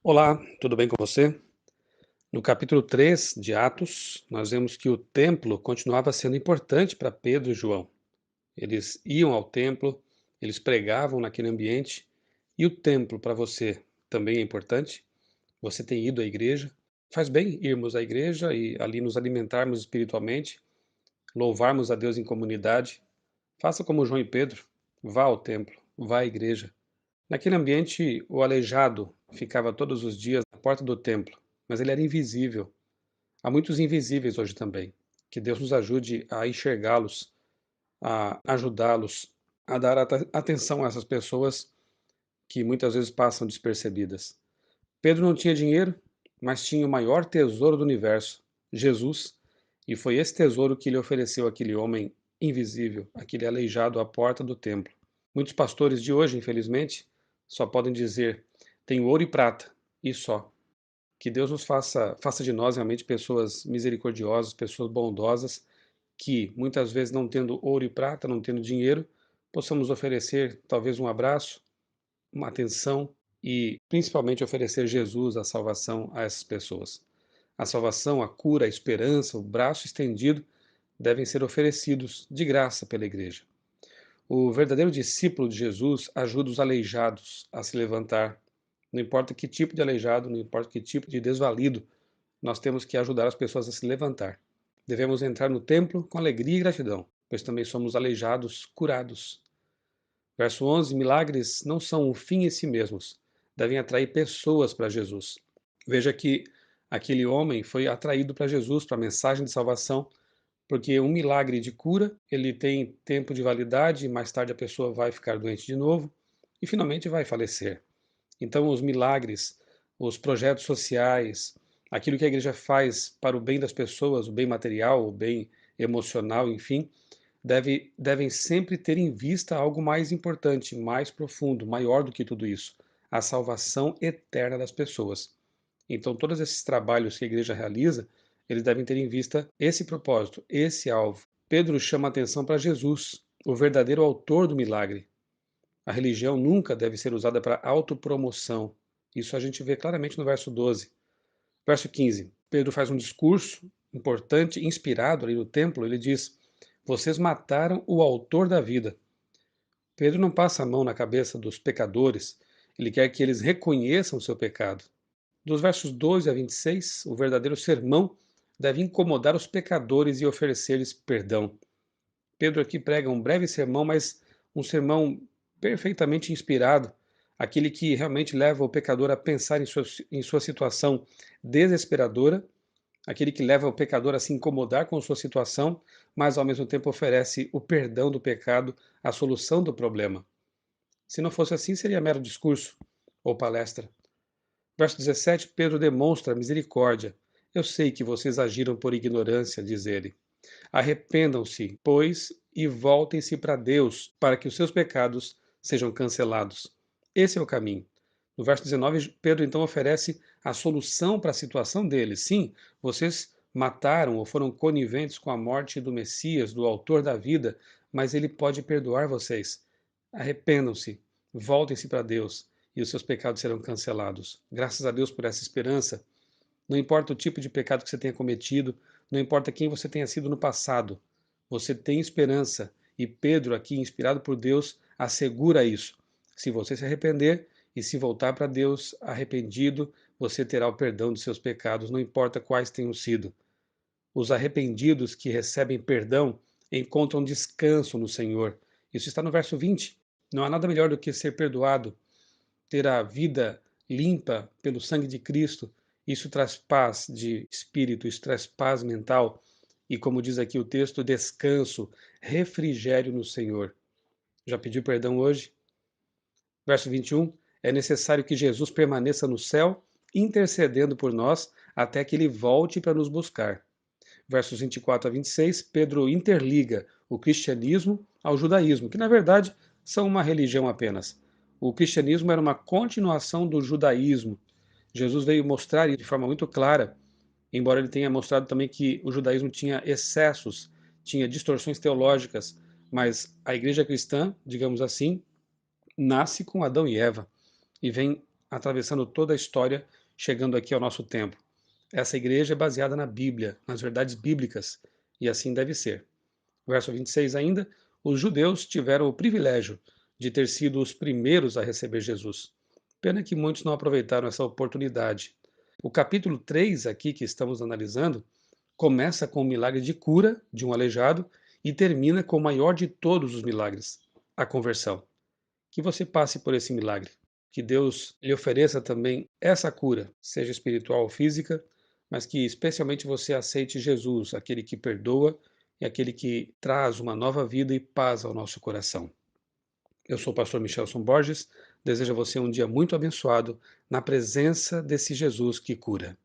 Olá, tudo bem com você? No capítulo 3 de Atos, nós vemos que o templo continuava sendo importante para Pedro e João. Eles iam ao templo, eles pregavam naquele ambiente, e o templo para você também é importante? Você tem ido à igreja? Faz bem irmos à igreja e ali nos alimentarmos espiritualmente, louvarmos a Deus em comunidade. Faça como João e Pedro, vá ao templo, vá à igreja. Naquele ambiente, o aleijado ficava todos os dias na porta do templo, mas ele era invisível. Há muitos invisíveis hoje também. Que Deus nos ajude a enxergá-los, a ajudá-los, a dar atenção a essas pessoas que muitas vezes passam despercebidas. Pedro não tinha dinheiro, mas tinha o maior tesouro do universo, Jesus, e foi esse tesouro que ele ofereceu àquele homem invisível, aquele aleijado à porta do templo. Muitos pastores de hoje, infelizmente, só podem dizer: tenho ouro e prata, e só. Que Deus nos faça de nós realmente pessoas misericordiosas, pessoas bondosas, que muitas vezes não tendo ouro e prata, não tendo dinheiro, possamos oferecer talvez um abraço, uma atenção e principalmente oferecer Jesus, a salvação a essas pessoas. A salvação, a cura, a esperança, o braço estendido devem ser oferecidos de graça pela igreja. O verdadeiro discípulo de Jesus ajuda os aleijados a se levantar. Não importa que tipo de aleijado, não importa que tipo de desvalido, nós temos que ajudar as pessoas a se levantar. Devemos entrar no templo com alegria e gratidão, pois também somos aleijados, curados. Verso 11: milagres não são um fim em si mesmos, devem atrair pessoas para Jesus. Veja que aquele homem foi atraído para Jesus, para a mensagem de salvação, porque um milagre de cura, ele tem tempo de validade, mais tarde a pessoa vai ficar doente de novo e finalmente vai falecer. Então, os milagres, os projetos sociais, aquilo que a igreja faz para o bem das pessoas, o bem material, o bem emocional, enfim, devem sempre ter em vista algo mais importante, mais profundo, maior do que tudo isso: a salvação eterna das pessoas. Então, todos esses trabalhos que a igreja realiza, eles devem ter em vista esse propósito, esse alvo. Pedro chama a atenção para Jesus, o verdadeiro autor do milagre. A religião nunca deve ser usada para autopromoção. Isso a gente vê claramente no verso 12. Verso 15. Pedro faz um discurso importante, inspirado ali no templo. Ele diz: vocês mataram o autor da vida. Pedro não passa a mão na cabeça dos pecadores. Ele quer que eles reconheçam o seu pecado. Dos versos 12 a 26, o verdadeiro sermão deve incomodar os pecadores e oferecer-lhes perdão. Pedro aqui prega um breve sermão, mas um sermão perfeitamente inspirado, aquele que realmente leva o pecador a pensar em sua situação desesperadora, aquele que leva o pecador a se incomodar com sua situação, mas ao mesmo tempo oferece o perdão do pecado, a solução do problema. Se não fosse assim, seria mero discurso ou palestra. Verso 17, Pedro demonstra misericórdia. Eu sei que vocês agiram por ignorância, diz ele. Arrependam-se, pois, e voltem-se para Deus, para que os seus pecados sejam cancelados. Esse é o caminho. No verso 19, Pedro então oferece a solução para a situação deles. Sim, vocês mataram ou foram coniventes com a morte do Messias, do autor da vida, mas ele pode perdoar vocês. Arrependam-se, voltem-se para Deus e os seus pecados serão cancelados. Graças a Deus por essa esperança. Não importa o tipo de pecado que você tenha cometido, não importa quem você tenha sido no passado, você tem esperança. E Pedro, aqui inspirado por Deus, assegura isso. Se você se arrepender e se voltar para Deus arrependido, você terá o perdão dos seus pecados, não importa quais tenham sido. Os arrependidos que recebem perdão encontram descanso no Senhor. Isso está no verso 20. Não há nada melhor do que ser perdoado, ter a vida limpa pelo sangue de Cristo. Isso traz paz de espírito, isso traz paz mental e, como diz aqui o texto, descanso, refrigério no Senhor. Já pediu perdão hoje? Verso 21, é necessário que Jesus permaneça no céu, intercedendo por nós, até que ele volte para nos buscar. Versos 24 a 26, Pedro interliga o cristianismo ao judaísmo, que na verdade são uma religião apenas. O cristianismo era uma continuação do judaísmo. Jesus veio mostrar de forma muito clara, embora ele tenha mostrado também que o judaísmo tinha excessos, tinha distorções teológicas, mas a igreja cristã, digamos assim, nasce com Adão e Eva e vem atravessando toda a história, chegando aqui ao nosso tempo. Essa igreja é baseada na Bíblia, nas verdades bíblicas, e assim deve ser. Verso 26 ainda, os judeus tiveram o privilégio de ter sido os primeiros a receber Jesus. Pena que muitos não aproveitaram essa oportunidade. O capítulo 3 aqui que estamos analisando começa com o milagre de cura de um aleijado e termina com o maior de todos os milagres, a conversão. Que você passe por esse milagre. Que Deus lhe ofereça também essa cura, seja espiritual ou física, mas que especialmente você aceite Jesus, aquele que perdoa e aquele que traz uma nova vida e paz ao nosso coração. Eu sou o pastor Michelson Borges, desejo a você um dia muito abençoado na presença desse Jesus que cura.